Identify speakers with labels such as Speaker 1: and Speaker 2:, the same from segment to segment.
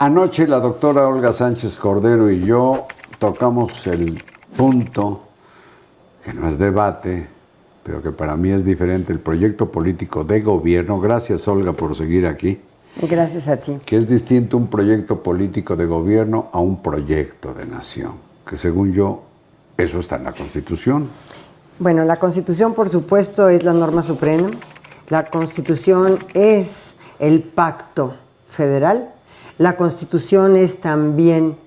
Speaker 1: Anoche la doctora Olga Sánchez Cordero y yo tocamos el punto, que no es debate, pero que para mí es diferente, el proyecto político de gobierno. Gracias, Olga, por seguir aquí.
Speaker 2: Gracias a ti.
Speaker 1: Que es distinto un proyecto político de gobierno a un proyecto de nación, que según yo, eso está en la Constitución.
Speaker 2: Bueno, la Constitución, por supuesto, es la norma suprema. La Constitución es el pacto federal. La Constitución es también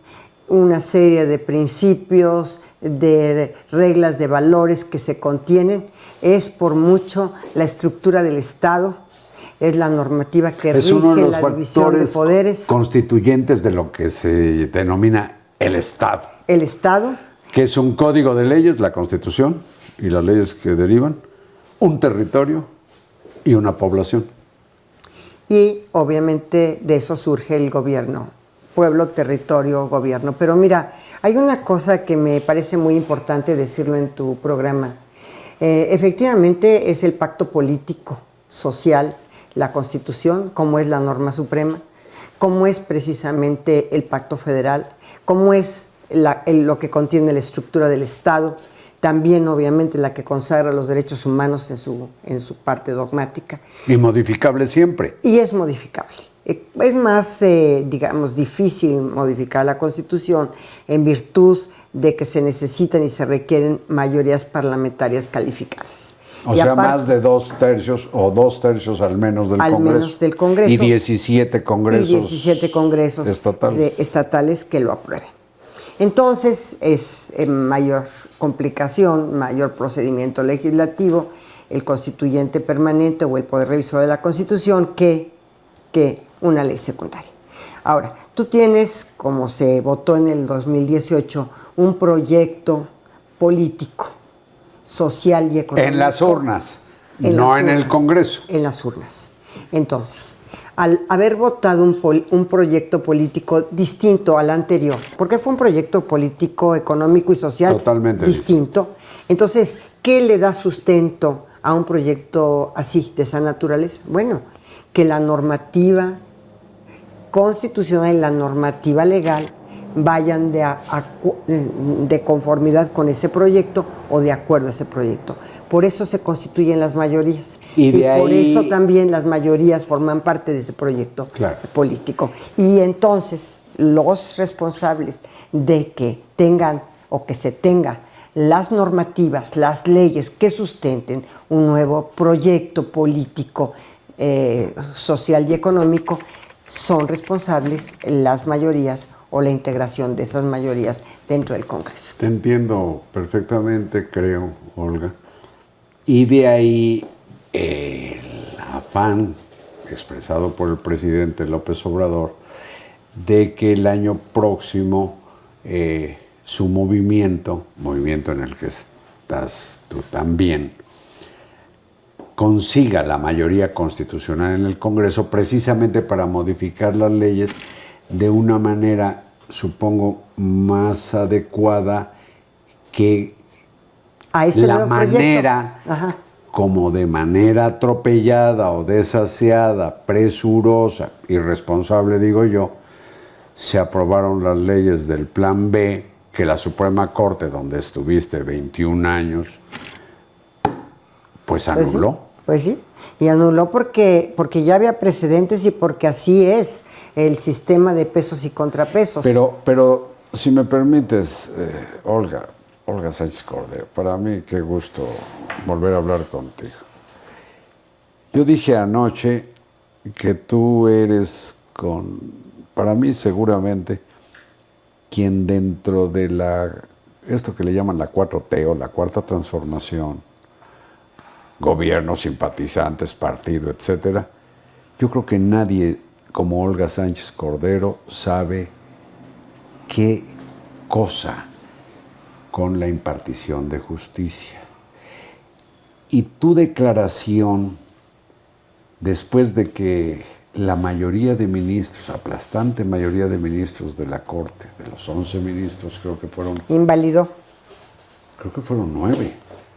Speaker 2: una serie de principios, de reglas, de valores que se contienen. Es por mucho la estructura del Estado, es la normativa que rige la división de poderes.
Speaker 1: Constituyentes de lo que se denomina el Estado.
Speaker 2: El Estado.
Speaker 1: Que es un código de leyes, la Constitución y las leyes que derivan, un territorio y una población.
Speaker 2: Y obviamente de eso surge el gobierno, pueblo, territorio, gobierno. Pero mira, hay una cosa que me parece muy importante decirlo en tu programa. Efectivamente es el pacto político, social, la Constitución, como es la norma suprema, como es precisamente el pacto federal, como es lo que contiene la estructura del Estado, también obviamente la que consagra los derechos humanos en su parte dogmática.
Speaker 1: Y modificable siempre.
Speaker 2: Y es modificable. Es más, digamos, difícil modificar la Constitución en virtud de que se necesitan y se requieren mayorías parlamentarias calificadas.
Speaker 1: O sea, más de 2/3 o 2/3 al menos del Congreso.
Speaker 2: Al menos del Congreso.
Speaker 1: Y 17 congresos.
Speaker 2: Y 17 congresos estatales que lo aprueben. Entonces es mayor complicación, mayor procedimiento legislativo, el constituyente permanente o el poder revisor de la Constitución que una ley secundaria. Ahora, tú tienes, como se votó en el 2018, un proyecto político, social y económico.
Speaker 1: En las urnas, no en el Congreso.
Speaker 2: En las urnas. Entonces, al haber votado un proyecto político distinto al anterior, porque fue un proyecto político, económico y social
Speaker 1: totalmente
Speaker 2: distinto, entonces, ¿qué le da sustento a un proyecto así, de esa naturaleza? Bueno, que la normativa constitucional y la normativa legal vayan de conformidad con ese proyecto o de acuerdo a ese proyecto. Por eso se constituyen las mayorías. Y por eso también las mayorías forman parte de ese proyecto político. Y entonces los responsables de que tengan o que se tenga las normativas, las leyes que sustenten un nuevo proyecto político, social y económico, son responsables las mayorías o la integración de esas mayorías dentro del Congreso.
Speaker 1: Te entiendo perfectamente, creo, Olga. Y de ahí el afán expresado por el presidente López Obrador de que el año próximo su movimiento en el que estás tú también, consiga la mayoría constitucional en el Congreso precisamente para modificar las leyes de una manera, supongo, más adecuada que
Speaker 2: a la
Speaker 1: manera como de manera atropellada o desasiada, presurosa, irresponsable, digo yo, se aprobaron las leyes del Plan B que la Suprema Corte, donde estuviste 21 años, pues anuló.
Speaker 2: Pues sí, y anuló porque ya había precedentes y porque así es el sistema de pesos y contrapesos.
Speaker 1: Pero si me permites, Olga Sánchez Cordero, para mí qué gusto volver a hablar contigo. Yo dije anoche que tú eres para mí seguramente, quien dentro de esto que le llaman la 4T o la Cuarta Transformación, gobierno, simpatizantes, partido, etcétera, yo creo que nadie como Olga Sánchez Cordero sabe qué cosa con la impartición de justicia. Y tu declaración, después de que la mayoría de ministros, aplastante mayoría de ministros de la Corte, de los 11 ministros, creo que fueron...
Speaker 2: Invalidó.
Speaker 1: Creo que fueron 9.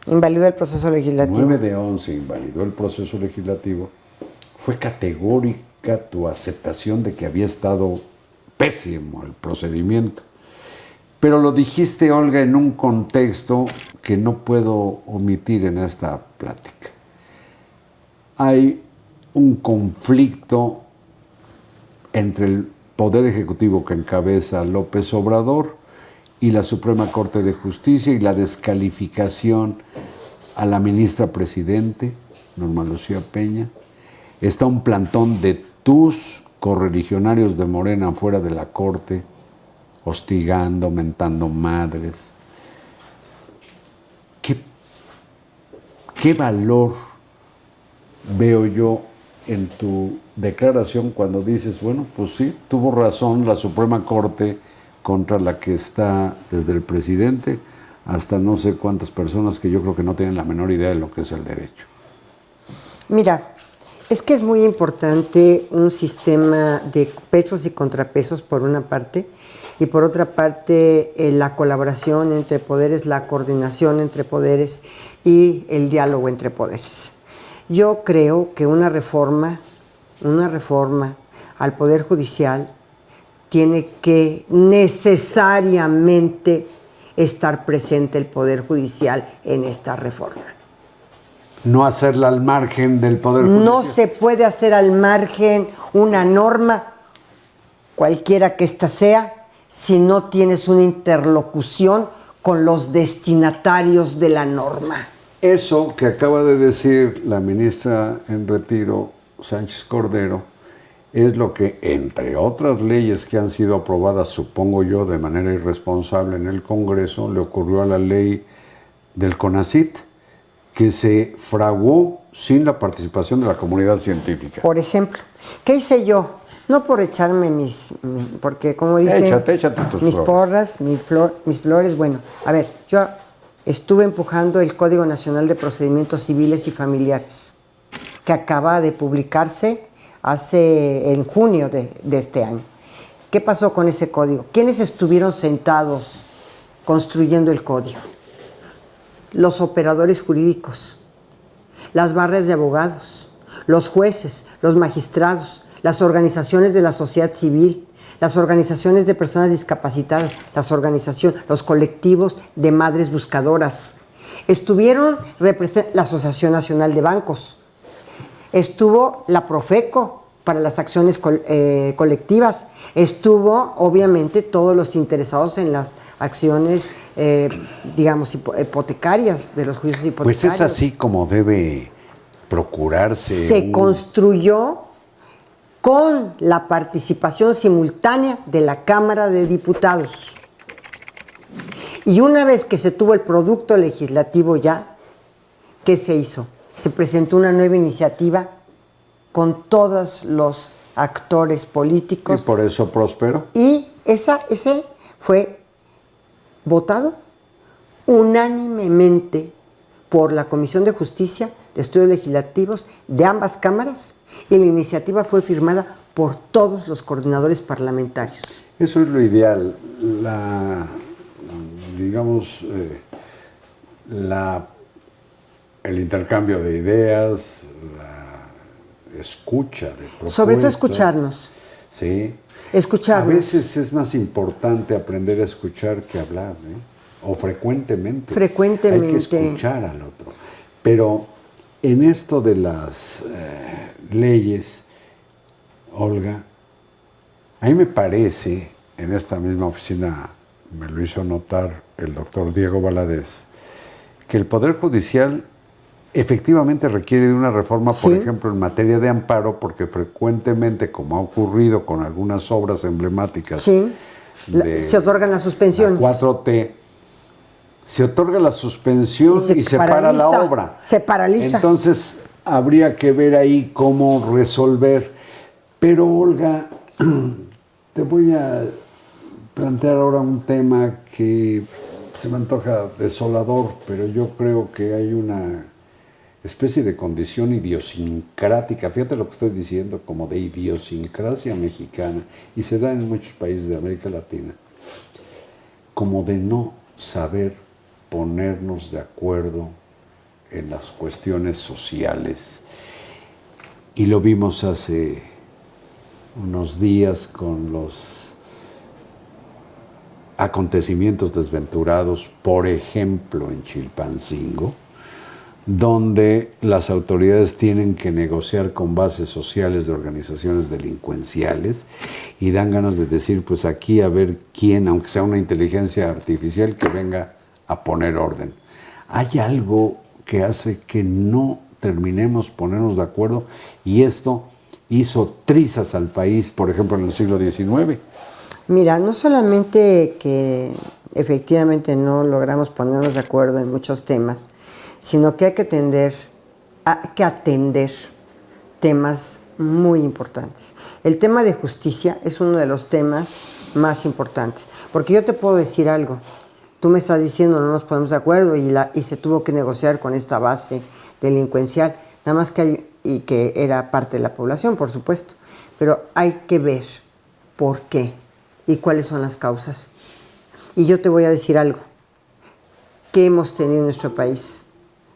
Speaker 2: Invalidó el proceso legislativo.
Speaker 1: 9 de 11 invalidó el proceso legislativo. Fue categórica tu aceptación de que había estado pésimo el procedimiento. Pero lo dijiste, Olga, en un contexto que no puedo omitir en esta plática. Hay un conflicto entre el Poder Ejecutivo que encabeza López Obrador y la Suprema Corte de Justicia y la descalificación a la ministra presidente, Norma Lucía Peña. Está un plantón de tus correligionarios de Morena fuera de la Corte, hostigando, mentando madres. ¿Qué valor veo yo en tu declaración cuando dices, bueno, pues sí, tuvo razón la Suprema Corte contra la que está desde el presidente hasta no sé cuántas personas que yo creo que no tienen la menor idea de lo que es el derecho?
Speaker 2: Mira, es que es muy importante un sistema de pesos y contrapesos por una parte, y por otra parte la colaboración entre poderes, la coordinación entre poderes y el diálogo entre poderes. Yo creo que una reforma al Poder Judicial tiene que necesariamente estar presente el Poder Judicial en esta reforma.
Speaker 1: No hacerla al margen del Poder Judicial.
Speaker 2: No se puede hacer al margen una norma, cualquiera que ésta sea, si no tienes una interlocución con los destinatarios de la norma.
Speaker 1: Eso que acaba de decir la ministra en retiro, Sánchez Cordero, es lo que, entre otras leyes que han sido aprobadas, supongo yo, de manera irresponsable en el Congreso, le ocurrió a la ley del CONACYT, que se fraguó sin la participación de la comunidad científica.
Speaker 2: Por ejemplo, ¿qué hice yo? No por echarme porque como dicen,
Speaker 1: échate tus
Speaker 2: mis
Speaker 1: flores.
Speaker 2: porras, mis flores, bueno, a ver, yo estuve empujando el Código Nacional de Procedimientos Civiles y Familiares, que acaba de publicarse en junio de este año. ¿Qué pasó con ese código? ¿Quiénes estuvieron sentados construyendo el código? Los operadores jurídicos, las barras de abogados, los jueces, los magistrados, las organizaciones de la sociedad civil, las organizaciones de personas discapacitadas, los colectivos de madres buscadoras. Estuvieron la Asociación Nacional de Bancos, estuvo la Profeco para las acciones colectivas, estuvo obviamente todos los interesados en las acciones, digamos, hipotecarias, de los juicios hipotecarios.
Speaker 1: Pues es así como debe procurarse.
Speaker 2: Se construyó con la participación simultánea de la Cámara de Diputados. Y una vez que se tuvo el producto legislativo ya, ¿qué se hizo? Se presentó una nueva iniciativa con todos los actores políticos.
Speaker 1: Y por eso prosperó.
Speaker 2: Y ese fue votado unánimemente por la Comisión de Justicia de Estudios Legislativos de ambas cámaras, y la iniciativa fue firmada por todos los coordinadores parlamentarios.
Speaker 1: Eso es lo ideal, el intercambio de ideas, la escucha de propuestas.
Speaker 2: Sobre todo escucharnos.
Speaker 1: Sí.
Speaker 2: Escucharnos.
Speaker 1: A veces es más importante aprender a escuchar que hablar, ¿eh? O frecuentemente.
Speaker 2: Frecuentemente.
Speaker 1: Hay que escuchar al otro. Pero en esto de las leyes, Olga, a mí me parece, en esta misma oficina me lo hizo notar el doctor Diego Valadez, que el Poder Judicial efectivamente requiere de una reforma, por ejemplo, en materia de amparo, porque frecuentemente, como ha ocurrido con algunas obras emblemáticas,
Speaker 2: se otorgan las suspensiones.
Speaker 1: La 4T, se otorga la suspensión y se para la obra.
Speaker 2: Se paraliza.
Speaker 1: Entonces, habría que ver ahí cómo resolver. Pero, Olga, te voy a plantear ahora un tema que se me antoja desolador, pero yo creo que hay una especie de condición idiosincrática, fíjate lo que estoy diciendo, como de idiosincrasia mexicana, y se da en muchos países de América Latina, como de no saber ponernos de acuerdo en las cuestiones sociales. Y lo vimos hace unos días con los acontecimientos desventurados, por ejemplo en Chilpancingo, donde las autoridades tienen que negociar con bases sociales de organizaciones delincuenciales y dan ganas de decir, pues aquí a ver quién, aunque sea una inteligencia artificial, que venga a poner orden. Hay algo que hace que no terminemos ponernos de acuerdo y esto hizo trizas al país, por ejemplo, en el siglo XIX.
Speaker 2: Mira, no solamente que efectivamente no logramos ponernos de acuerdo en muchos temas, sino que hay que atender temas muy importantes. El tema de justicia es uno de los temas más importantes, porque yo te puedo decir algo. Tú me estás diciendo no nos ponemos de acuerdo y se tuvo que negociar con esta base delincuencial, nada más y que era parte de la población, por supuesto, pero hay que ver por qué y cuáles son las causas. Y yo te voy a decir algo. ¿Qué hemos tenido en nuestro país?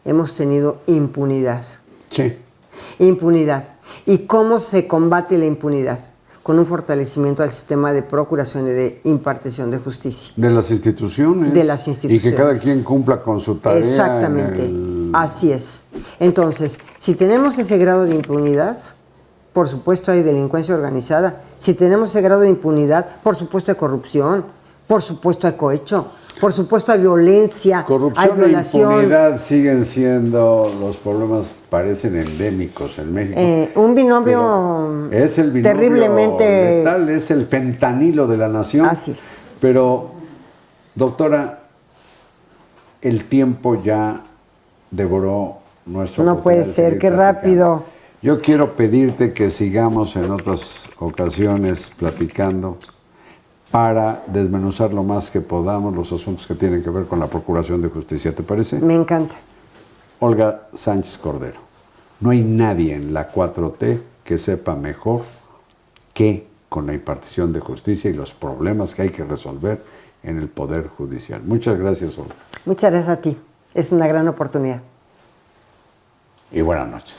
Speaker 2: Hemos tenido impunidad.
Speaker 1: Sí.
Speaker 2: Impunidad. ¿Y cómo se combate la impunidad? Con un fortalecimiento al sistema de procuración y de impartición de justicia.
Speaker 1: De las instituciones.
Speaker 2: De las instituciones.
Speaker 1: Y que cada quien cumpla con su tarea.
Speaker 2: Exactamente. Así es. Entonces, si tenemos ese grado de impunidad, por supuesto hay delincuencia organizada. Si tenemos ese grado de impunidad, por supuesto hay corrupción, por supuesto hay cohecho, por supuesto hay violencia,
Speaker 1: Corrupción
Speaker 2: hay violación.
Speaker 1: e impunidad siguen siendo, los problemas parecen endémicos en México.
Speaker 2: Un binomio,
Speaker 1: es el binomio
Speaker 2: terriblemente
Speaker 1: letal, es el fentanilo de la nación.
Speaker 2: Así es.
Speaker 1: Pero, doctora, el tiempo ya devoró nuestro.
Speaker 2: No puede ser, qué rápido.
Speaker 1: Yo quiero pedirte que sigamos en otras ocasiones platicando para desmenuzar lo más que podamos los asuntos que tienen que ver con la Procuración de Justicia. ¿Te parece?
Speaker 2: Me encanta.
Speaker 1: Olga Sánchez Cordero, no hay nadie en la 4T que sepa mejor que con la impartición de justicia y los problemas que hay que resolver en el Poder Judicial. Muchas gracias, Olga.
Speaker 2: Muchas gracias a ti. Es una gran oportunidad.
Speaker 1: Y buenas noches.